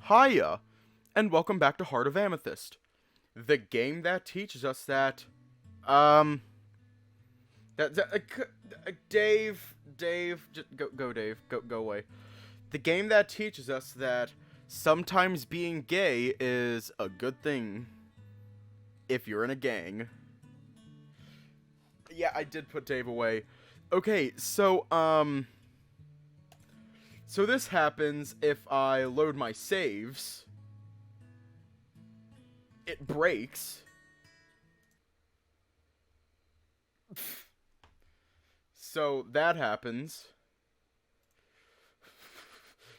Hiya, and welcome back to Heart of Amethyst, the game that teaches us that, um, Dave, just go, Dave, go away. The game that teaches us that sometimes being gay is a good thing if you're in a gang. Yeah, I did put Dave away. Okay, so this happens if I load my saves. It breaks. So that happens.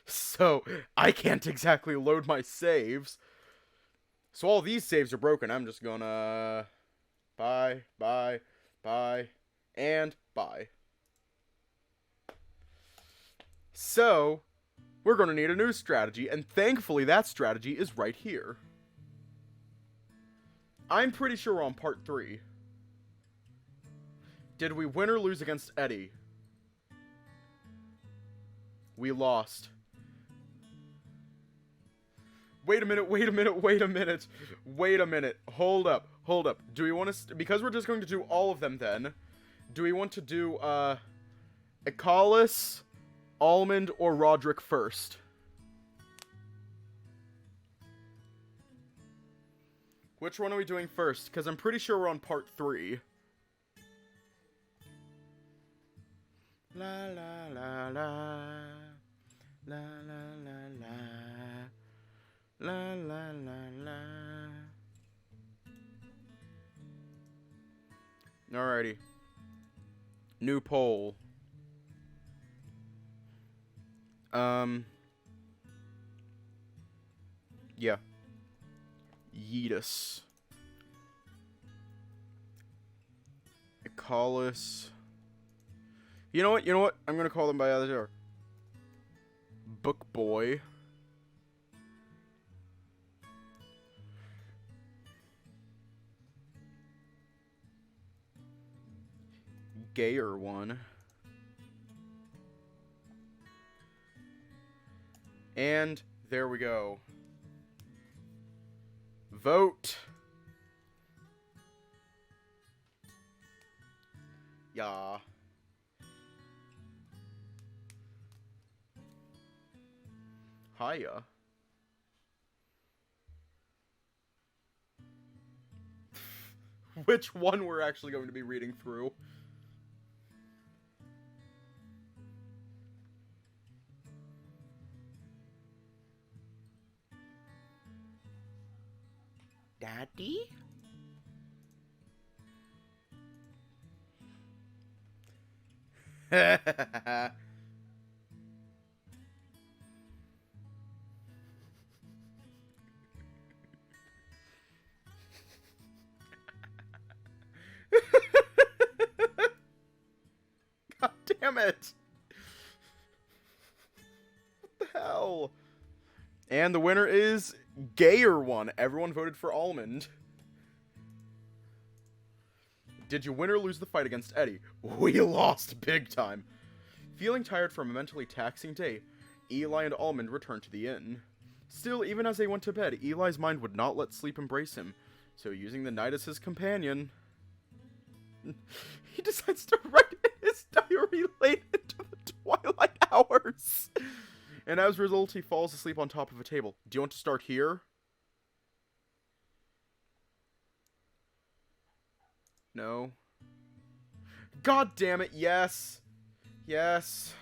So I can't exactly load my saves. So all these saves are broken. I'm just gonna bye, and bye. So we're gonna need a new strategy, and thankfully that strategy is right here. I'm pretty sure we're on part 3. Did we win or lose against Eddie? We lost. Wait a minute. Hold up. Do we want to, because we're just going to do all of them then, do we want to do, Ekalis, Almond, or Roderick first? Which one are we doing first? Because I'm pretty sure we're on part 3. La la la la. La la la la. La la la la. Alrighty. New poll. Yeah. Yeetus. Ekalis. You know what? I'm gonna call them by other. Book Boy. Gayer one. And there we go. Vote. Yeah. Hiya. Which one we're actually going to be reading through. Daddy? God damn it! What the hell? And the winner is Gayer one. Everyone voted for Almond. Did you win or lose the fight against Eddie? We lost big time. Feeling tired from a mentally taxing day, Eli and Almond returned to the inn. Still, even as they went to bed, Eli's mind would not let sleep embrace him, so using the night as his companion, he decides to write his diary late into the twilight hours. And as a result, he falls asleep on top of a table. Do you want to start here? No. God damn it, yes. Yes.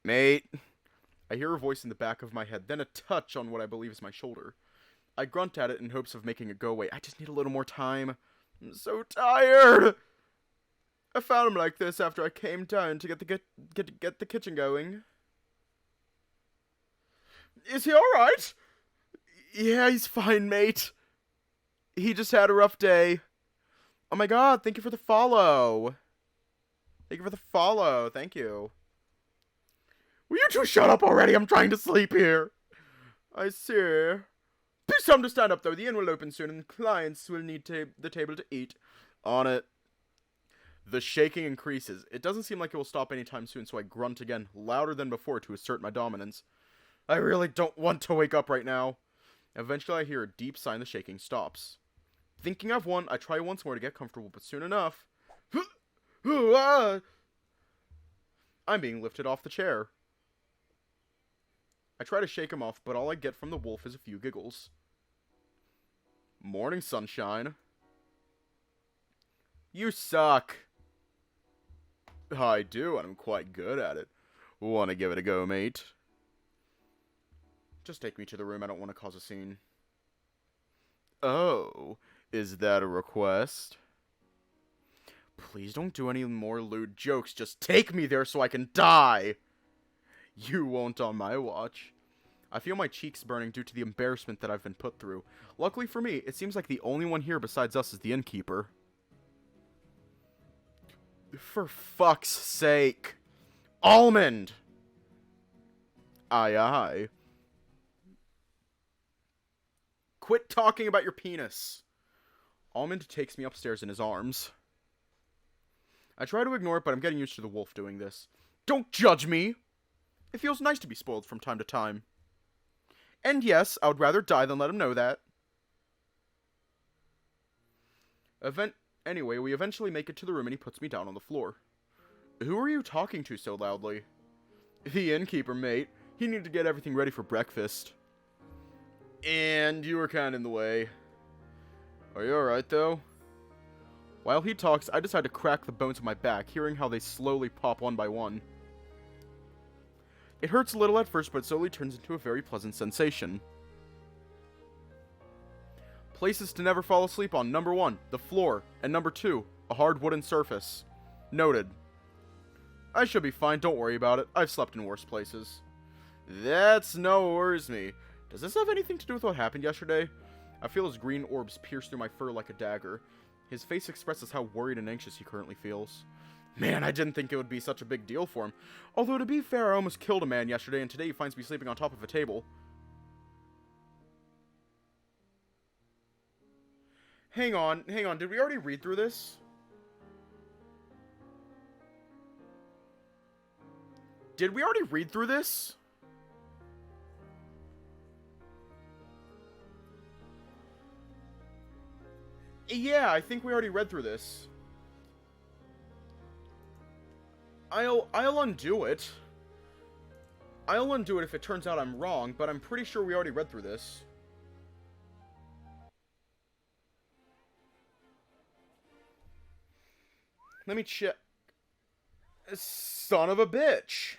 Mate. I hear a voice in the back of my head, then a touch on what I believe is my shoulder. I grunt at it in hopes of making it go away. I just need a little more time. I'm so tired. I found him like this after I came down to get the kitchen going. Is he alright? Yeah, he's fine, mate. He just had a rough day. Oh my god, thank you for the follow. Thank you for the follow. Thank you. Will you two shut up already? I'm trying to sleep here. I see. Please tell him to stand up, though. The inn will open soon, and clients will need the table to eat. On it. The shaking increases. It doesn't seem like it will stop anytime soon, so I grunt again, louder than before to assert my dominance. I really don't want to wake up right now. Eventually I hear a deep sigh and the shaking stops. Thinking I've won, I try once more to get comfortable, but soon enough... I'm being lifted off the chair. I try to shake him off, but all I get from the wolf is a few giggles. Morning, sunshine. You suck. I do, and I'm quite good at it. Wanna give it a go, mate? Just take me to the room, I don't want to cause a scene. Oh, is that a request? Please don't do any more lewd jokes, just take me there so I can die! You won't on my watch. I feel my cheeks burning due to the embarrassment that I've been put through. Luckily for me, it seems like the only one here besides us is the innkeeper. For fuck's sake. Almond! Aye, aye. Quit talking about your penis. Almond takes me upstairs in his arms. I try to ignore it, but I'm getting used to the wolf doing this. Don't judge me! It feels nice to be spoiled from time to time. And yes, I would rather die than let him know that. Anyway, we eventually make it to the room and he puts me down on the floor. Who are you talking to so loudly? The innkeeper, mate. He needed to get everything ready for breakfast. And you were kind of in the way. Are you alright, though? While he talks, I decide to crack the bones of my back, hearing how they slowly pop one by one. It hurts a little at first, but it slowly turns into a very pleasant sensation. Places to never fall asleep on. Number 1, the floor. And number 2, a hard wooden surface. Noted. I should be fine, don't worry about it. I've slept in worse places. That's no worries me. Does this have anything to do with what happened yesterday? I feel his green orbs pierce through my fur like a dagger. His face expresses how worried and anxious he currently feels. Man, I didn't think it would be such a big deal for him. Although, to be fair, I almost killed a man yesterday, and today he finds me sleeping on top of a table. Hang on. Did we already read through this? Did we already read through this? Yeah, I think we already read through this. I'll undo it. I'll undo it if it turns out I'm wrong, but I'm pretty sure we already read through this. Let me check. Son of a bitch.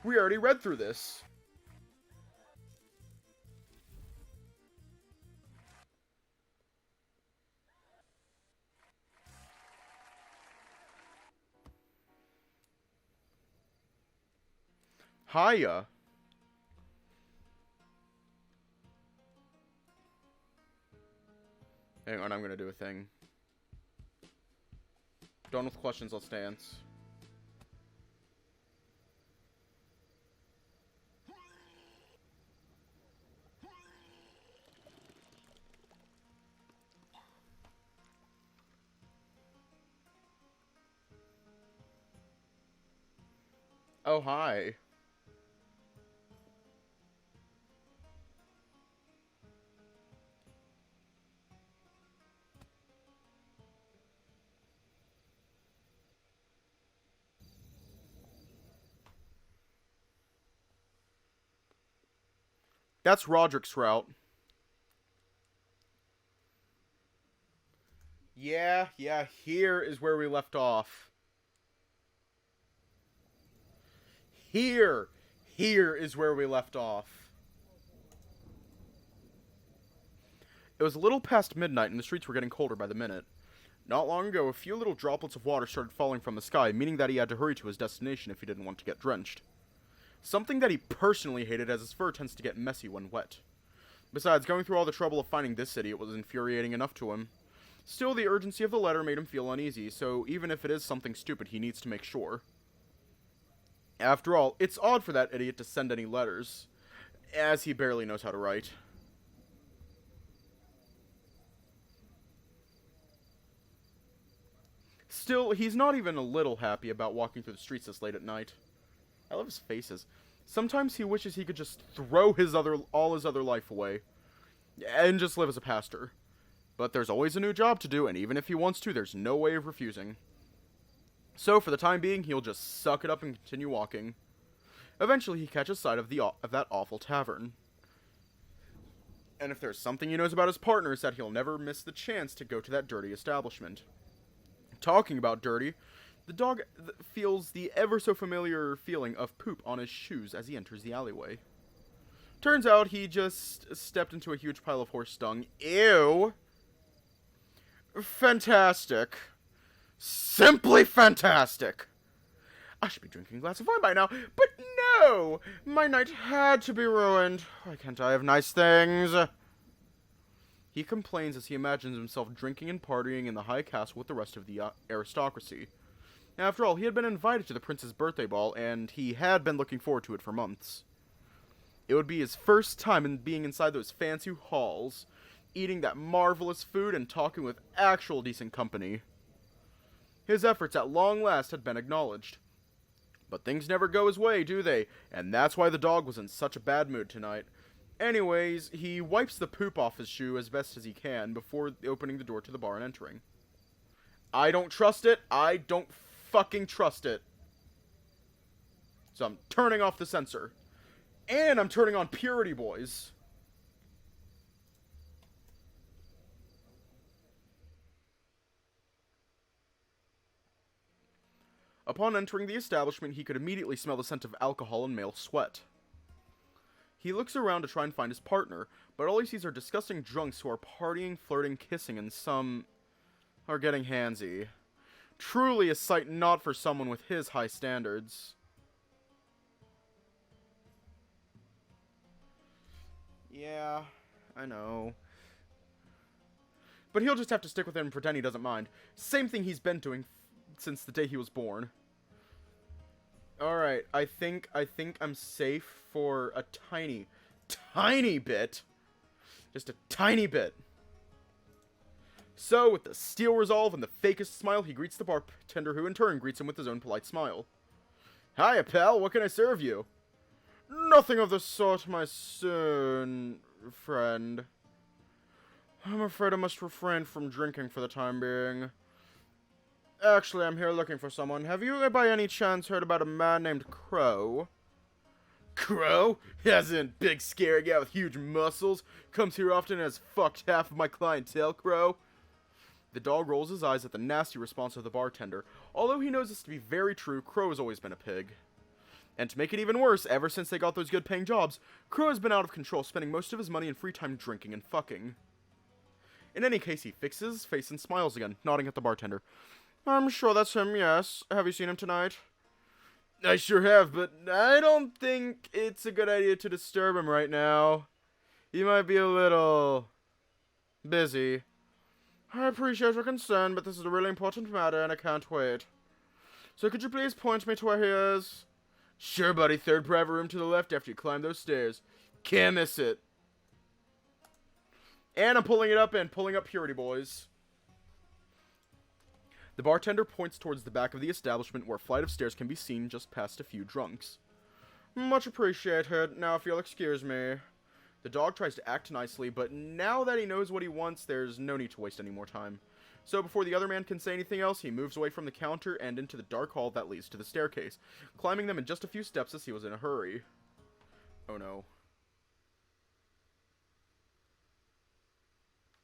We already read through this. Hiya. Hang on, I'm gonna do a thing. Done with questions, let's dance. Oh, hi. That's Roderick's route. Yeah, here is where we left off. Here is where we left off. It was a little past midnight and the streets were getting colder by the minute. Not long ago, a few little droplets of water started falling from the sky, meaning that he had to hurry to his destination if he didn't want to get drenched. Something that he personally hated, as his fur tends to get messy when wet. Besides, going through all the trouble of finding this city, it was infuriating enough to him. Still, the urgency of the letter made him feel uneasy, so even if it is something stupid, he needs to make sure. After all, it's odd for that idiot to send any letters, as he barely knows how to write. Still, he's not even a little happy about walking through the streets this late at night. I love his faces. Sometimes he wishes he could just throw all his other life away and just live as a pastor. But there's always a new job to do, and even if he wants to, there's no way of refusing. So, for the time being, he'll just suck it up and continue walking. Eventually, he catches sight of that awful tavern. And if there's something he knows about his partner, it's that he'll never miss the chance to go to that dirty establishment. Talking about dirty, the dog feels the ever-so-familiar feeling of poop on his shoes as he enters the alleyway. Turns out he just stepped into a huge pile of horse dung. Ew! Fantastic. Simply fantastic! I should be drinking a glass of wine by now, but no! My night had to be ruined. Why can't I have nice things? He complains as he imagines himself drinking and partying in the high castle with the rest of the aristocracy. After all, he had been invited to the prince's birthday ball, and he had been looking forward to it for months. It would be his first time in being inside those fancy halls, eating that marvelous food and talking with actual decent company. His efforts at long last had been acknowledged. But things never go his way, do they? And that's why the dog was in such a bad mood tonight. Anyways, he wipes the poop off his shoe as best as he can before opening the door to the bar and entering. I don't trust it. I don't fucking trust it. So I'm turning off the sensor. And I'm turning on Purity Boys. Upon entering the establishment, he could immediately smell the scent of alcohol and male sweat. He looks around to try and find his partner, but all he sees are disgusting drunks who are partying, flirting, kissing, and some are getting handsy. Truly a sight not for someone with his high standards. Yeah, I know. But he'll just have to stick with it and pretend he doesn't mind. Same thing he's been doing since the day he was born. Alright, I think I'm safe for a tiny bit. Just a tiny bit. So, with the steel resolve and the fakest smile, he greets the bartender, who in turn greets him with his own polite smile. Hiya, pal, what can I serve you? Nothing of the sort, my friend. I'm afraid I must refrain from drinking for the time being. Actually, I'm here looking for someone. Have you by any chance heard about a man named Crow? Crow? As in big scary guy with huge muscles? Comes here often and has fucked half of my clientele, Crow? The dog rolls his eyes at the nasty response of the bartender. Although he knows this to be very true, Crow has always been a pig. And to make it even worse, ever since they got those good paying jobs, Crow has been out of control, spending most of his money and free time drinking and fucking. In any case, he fixes his face and smiles again, nodding at the bartender. I'm sure that's him, yes. Have you seen him tonight? I sure have, but I don't think it's a good idea to disturb him right now. He might be a little busy. I appreciate your concern, but this is a really important matter and I can't wait. So could you please point me to where he is? Sure, buddy. Third private room to the left after you climb those stairs. Can't miss it. And I'm pulling it up and pulling up Purity Boys. The bartender points towards the back of the establishment where a flight of stairs can be seen just past a few drunks. Much appreciated. Now if you'll excuse me. The dog tries to act nicely, but now that he knows what he wants, there's no need to waste any more time. So before the other man can say anything else, he moves away from the counter and into the dark hall that leads to the staircase, climbing them in just a few steps as he was in a hurry. Oh no.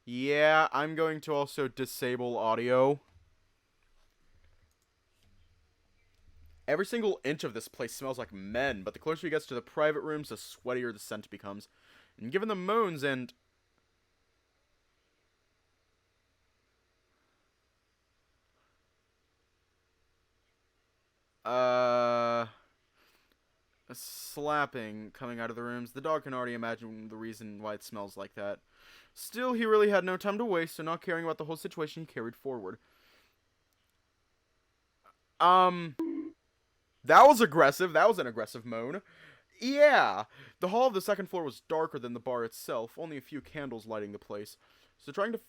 Yeah, I'm going to also disable audio. Every single inch of this place smells like men, but the closer he gets to the private rooms, the sweatier the scent becomes. And given the moans and... a slapping coming out of the rooms, the dog can already imagine the reason why it smells like that. Still, he really had no time to waste, so not caring about the whole situation, he carried forward. That was aggressive. That was an aggressive moan. Yeah. The hall of the second floor was darker than the bar itself, only a few candles lighting the place. So trying to...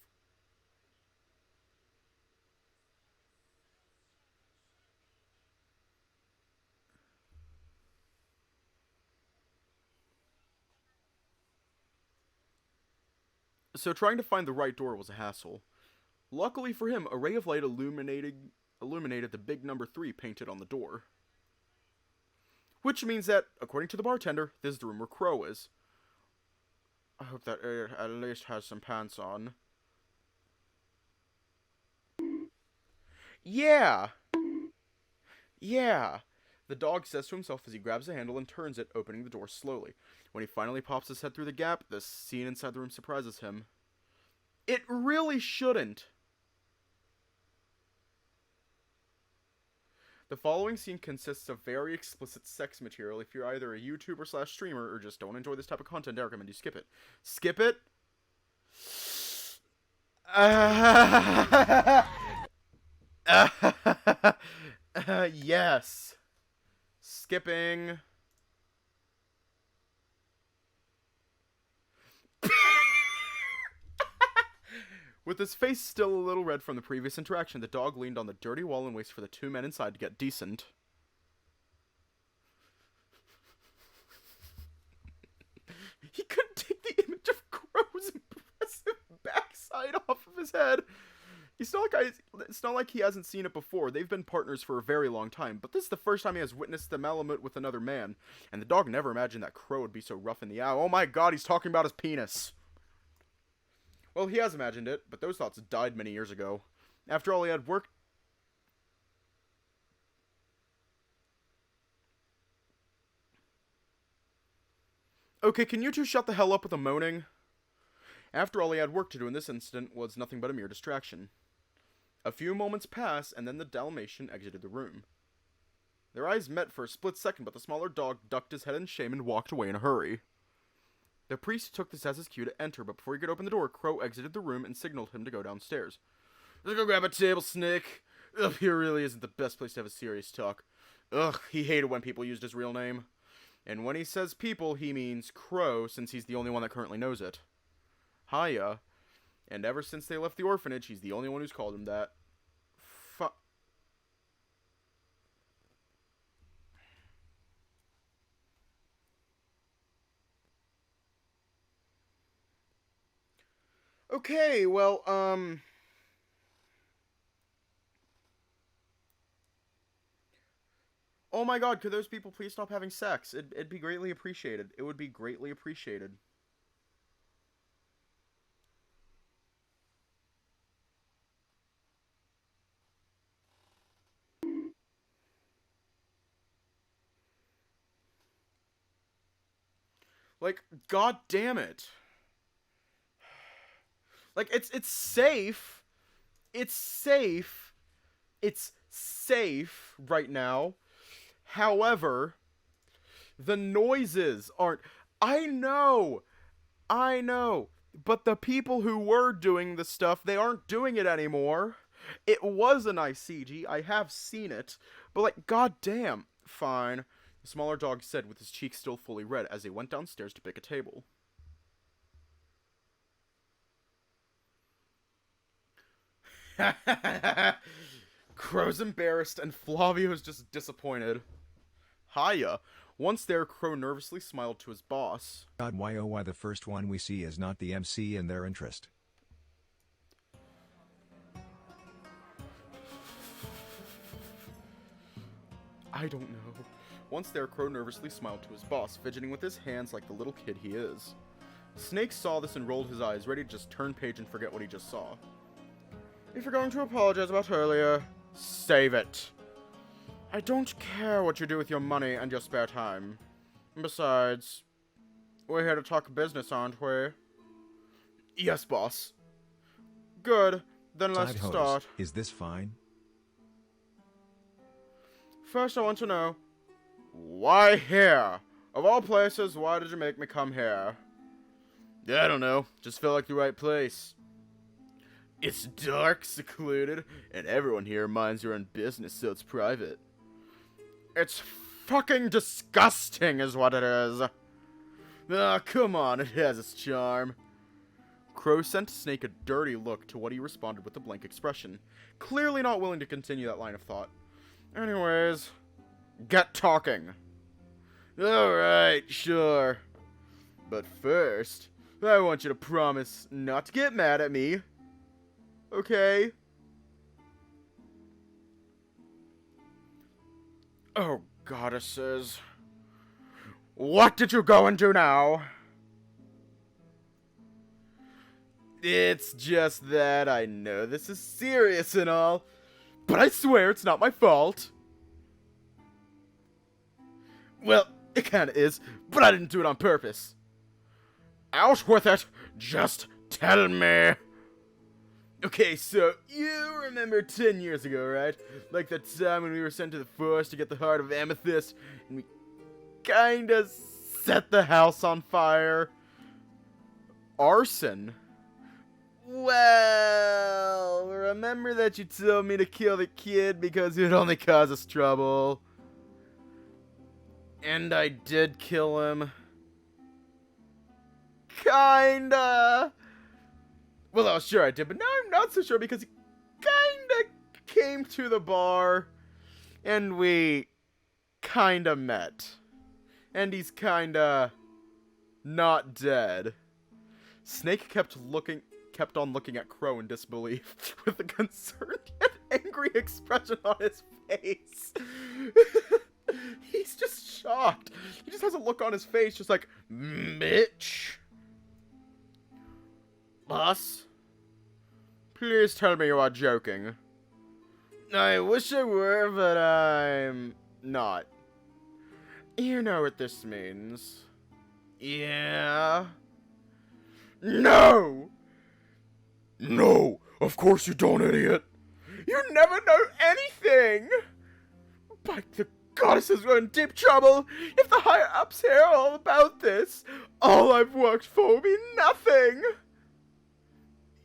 so trying to find the right door was a hassle. Luckily for him, a ray of light illuminated the big number 3 painted on the door. Which means that, according to the bartender, this is the room where Crow is. I hope that it at least has some pants on. Yeah! Yeah! The dog says to himself as he grabs the handle and turns it, opening the door slowly. When he finally pops his head through the gap, the scene inside the room surprises him. It really shouldn't! The following scene consists of very explicit sex material. If you're either a YouTuber / streamer or just don't enjoy this type of content, I recommend you skip it. Skip it? Yes. Skipping. With his face still a little red from the previous interaction, the dog leaned on the dirty wall and waited for the 2 men inside to get decent. He couldn't take the image of Crow's impressive backside off of his head. It's not like he hasn't seen it before. They've been partners for a very long time, but this is the first time he has witnessed the Malamute with another man, and the dog never imagined that Crow would be so rough in the eye. Oh my god, he's talking about his penis. Well, he has imagined it, but those thoughts died many years ago. After all, he had worked... Okay, can you two shut the hell up with the moaning? After all, he had work to do, and this incident was nothing but a mere distraction. A few moments passed, and then the Dalmatian exited the room. Their eyes met for a split second, but the smaller dog ducked his head in shame and walked away in a hurry. The priest took this as his cue to enter, but before he could open the door, Crow exited the room and signaled him to go downstairs. Let's go grab a table, Snake. Ugh, here really isn't the best place to have a serious talk. Ugh, he hated when people used his real name. And when he says people, he means Crow, since he's the only one that currently knows it. Hiya. And ever since they left the orphanage, he's the only one who's called him that. Okay, well, oh my god, could those people please stop having sex? It'd be greatly appreciated. It would be greatly appreciated. Like, god damn it. Like, it's safe. It's safe. It's safe right now. However, the noises aren't... I know. But the people who were doing the stuff, they aren't doing it anymore. It was a nice CG. I have seen it. But, like, goddamn. Fine. The smaller dog said with his cheeks still fully red as they went downstairs to pick a table. Crow's embarrassed and Flavio's just disappointed. Hiya. Once there, Crow nervously smiled to his boss. God, why oh why the first one we see is not the MC in their interest. I don't know. Once there, Crow nervously smiled to his boss, fidgeting with his hands like the little kid he is. Snake saw this and rolled his eyes, ready to just turn page and forget what he just saw. If you're going to apologize about earlier, save it. I don't care what you do with your money and your spare time. Besides, we're here to talk business, aren't we? Yes, boss. Good, then let's start. Is this fine? First, I want to know, why here? Of all places, why did you make me come here? I don't know, just felt like the right place. It's dark, secluded, and everyone here minds their own business, so it's private. It's fucking disgusting is what it is. Ah, come on, it has its charm. Crow sent Snake a dirty look, to what he responded with a blank expression, clearly not willing to continue that line of thought. Anyways, get talking. Alright, sure. But first, I want you to promise not to get mad at me. Okay? Oh, goddesses. What did you go and do now? It's just that I know this is serious and all, but I swear it's not my fault. Well, it kinda is, but I didn't do it on purpose. Out with it! Just tell me! Okay, so, you remember 10 years ago, right? Like the time when we were sent to the forest to get the heart of Amethyst, and we kinda set the house on fire? Arson? Well, remember that you told me to kill the kid because it would only cause us trouble? And I did kill him. Kinda. Well, I was sure I did, but now I'm not so sure because he kinda came to the bar and we kinda met. And he's kinda not dead. Snake kept on looking at Crow in disbelief, with a concerned yet angry expression on his face. He's just shocked. He just has a look on his face, just like, bitch. Boss? Please tell me you are joking. I wish I were, but I'm not. You know what this means. Yeah? No! No! Of course you don't, idiot! You never know anything! By the goddesses, we're in deep trouble! If the higher-ups hear all about this, all I've worked for will be nothing!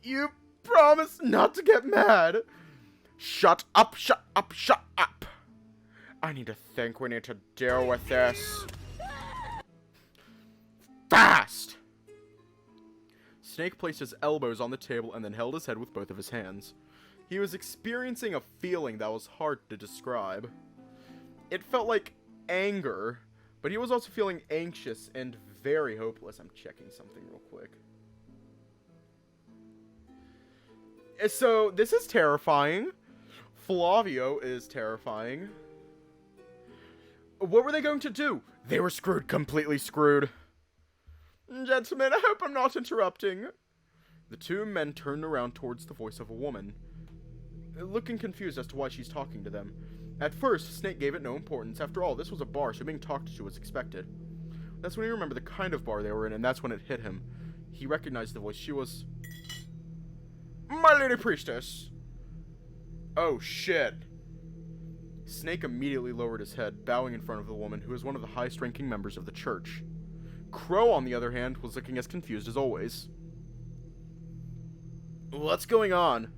You promise not to get mad! Shut up, shut up, shut up! I need to think we need to deal with this. Fast! Snake placed his elbows on the table and then held his head with both of his hands. He was experiencing a feeling that was hard to describe. It felt like anger, but he was also feeling anxious and very hopeless. I'm checking something real quick. So, this is terrifying. Flavio is terrifying. What were they going to do? They were screwed, completely screwed. Gentlemen, I hope I'm not interrupting. The two men turned around towards the voice of a woman, looking confused as to why she's talking to them. At first, Snake gave it no importance. After all, this was a bar, so being talked to was expected. That's when he remembered the kind of bar they were in, and that's when it hit him. He recognized the voice. She was... My Lady Priestess! Oh, shit. Snake immediately lowered his head, bowing in front of the woman, who was one of the highest-ranking members of the church. Crow, on the other hand, was looking as confused as always. What's going on?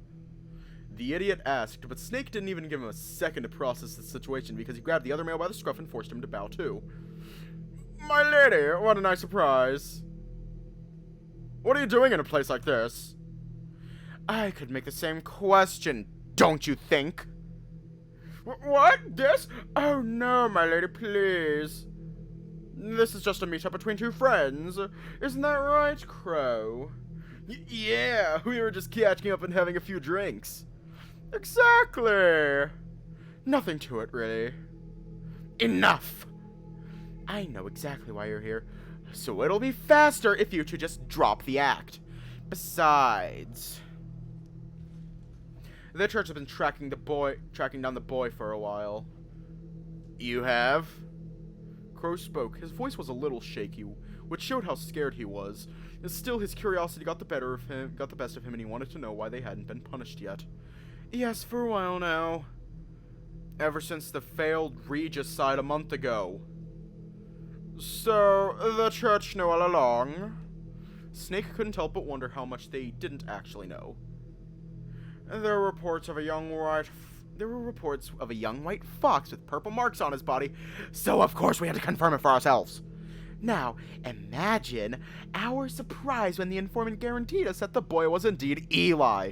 The idiot asked, but Snake didn't even give him a second to process the situation because he grabbed the other male by the scruff and forced him to bow too. My lady, what a nice surprise. What are you doing in a place like this? I could make the same question, don't you think? What? This? Oh no, my lady, please. This is just a meetup between two friends. Isn't that right, Crow? Yeah, we were just catching up and having a few drinks. Exactly. Nothing to it, really. Enough! I know exactly why you're here, so it'll be faster if you two just drop the act. Besides... The church has been tracking down the boy for a while. You have? Crow spoke. His voice was a little shaky, which showed how scared he was. And still, his curiosity got the best of him, and he wanted to know why they hadn't been punished yet. Yes, for a while now. Ever since the failed regicide a month ago. So, the church knew all along? Snake couldn't help but wonder how much they didn't actually know. There were reports of a young white fox with purple marks on his body, so of course we had to confirm it for ourselves. Now, imagine our surprise when the informant guaranteed us that the boy was indeed Eli.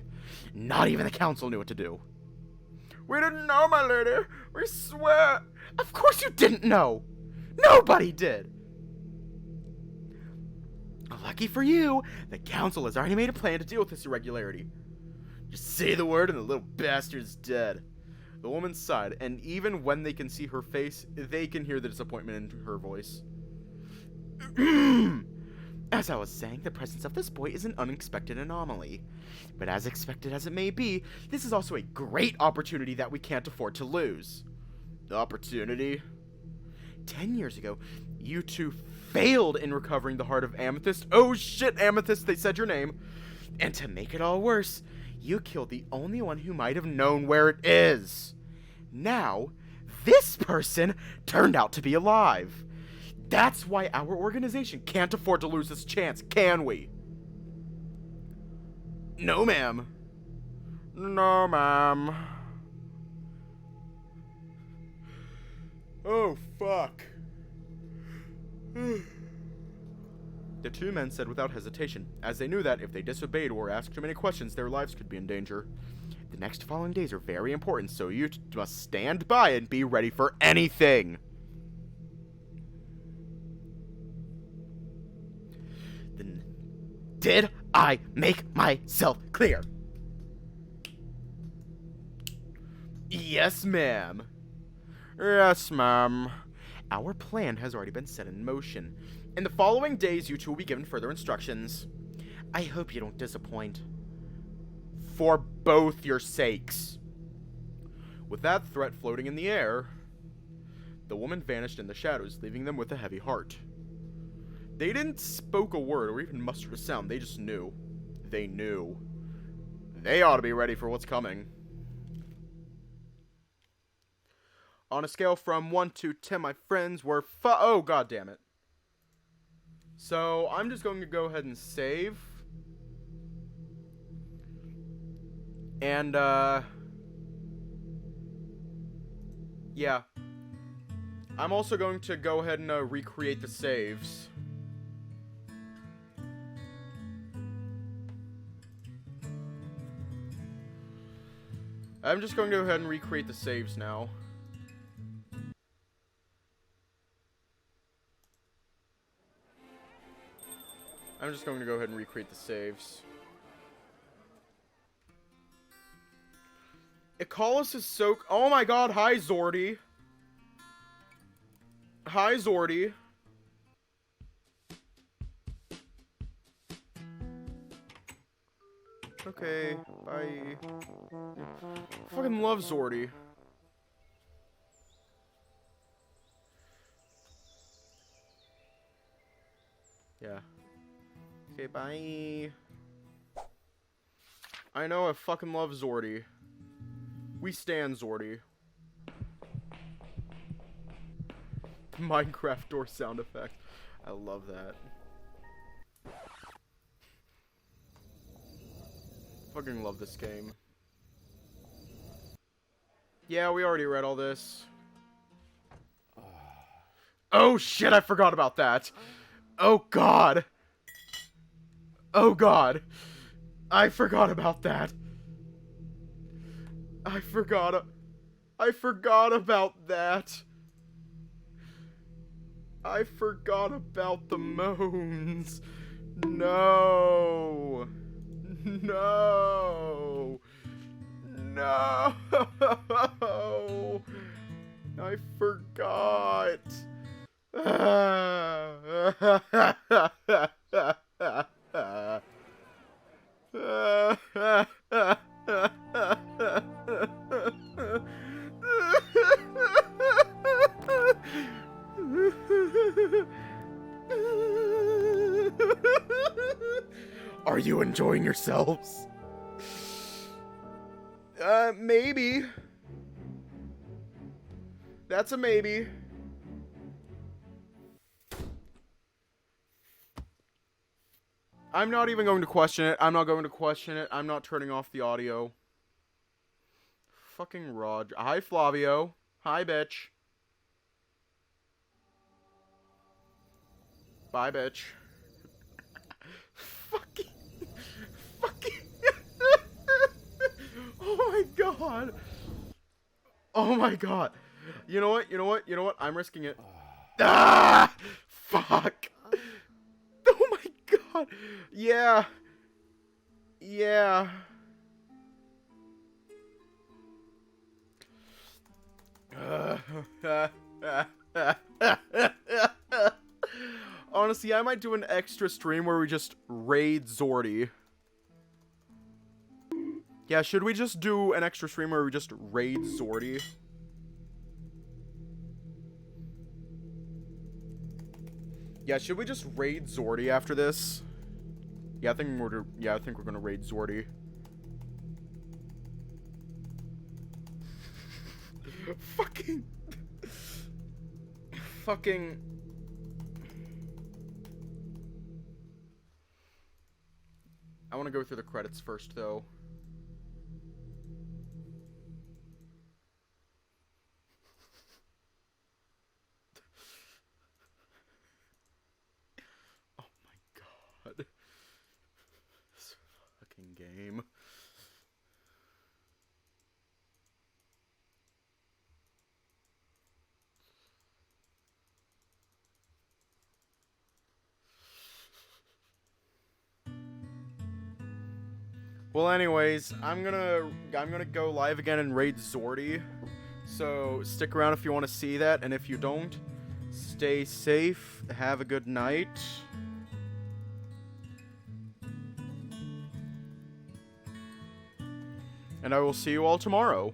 Not even the council knew what to do. We didn't know, my lady. We swear. Of course you didn't know. Nobody did. Lucky for you, the council has already made a plan to deal with this irregularity. Just say the word and the little bastard's dead. The woman sighed, and even when they can see her face, they can hear the disappointment in her voice. As I was saying, the presence of this boy is an unexpected anomaly. But as expected as it may be, this is also a great opportunity that we can't afford to lose. Opportunity? 10 years ago, you two failed in recovering the heart of Amethyst. Oh shit, Amethyst, they said your name. And to make it all worse, you killed the only one who might have known where it is. Now, this person turned out to be alive. That's why our organization can't afford to lose this chance, can we? No, ma'am. No, ma'am. Oh, fuck. The two men said without hesitation, as they knew that if they disobeyed or asked too many questions, their lives could be in danger. The next following days are very important, so you must stand by and be ready for anything. Then, did I make myself clear? Yes, ma'am. Yes, ma'am. Our plan has already been set in motion. In the following days, you two will be given further instructions. I hope you don't disappoint. For both your sakes. With that threat floating in the air, the woman vanished in the shadows, leaving them with a heavy heart. They didn't spoke a word or even muster a sound, they just knew. They knew. They ought to be ready for what's coming. On a scale from 1 to 10, my friends were oh, god damn it. So, I'm just going to go ahead and save. And, yeah. I'm also going to go ahead and recreate the saves. I'm just going to go ahead and recreate the saves now. I'm just going to go ahead and recreate the saves. Icalis is so... Oh my god, hi Zordy. Hi Zordy. Okay, bye. Fucking love Zordy. Yeah. Okay, bye. I know, I fucking love Zordy. We stan Zordy. Minecraft door sound effect. I love that. Fucking love this game. Yeah, we already read all this. Oh shit, I forgot about that. Oh god. Oh god. I forgot about that. I forgot about that. I forgot about the moans. No. No. No. I forgot. Are you enjoying yourselves? Maybe. That's a maybe. I'm not even going to question it. I'm not going to question it. I'm not turning off the audio. Fucking Rod. Hi, Flavio. Hi, bitch. Bye, bitch. Fucking. Oh my god. Oh my god. You know what? I'm risking it. Ah! Fuck. Oh my god. god. Yeah. Yeah. Honestly, I might do an extra stream where we just raid Zordy. Yeah, should we just do an extra stream where we just raid Zordy? Yeah, should we just raid Zordy after this? Yeah, I think we're gonna raid Zordy. Fucking. I want to go through the credits first, though. Oh my god. This fucking game. Well, anyways, I'm gonna go live again and raid Zordy. So stick around if you want to see that, and if you don't, stay safe. Have a good night. And I will see you all tomorrow.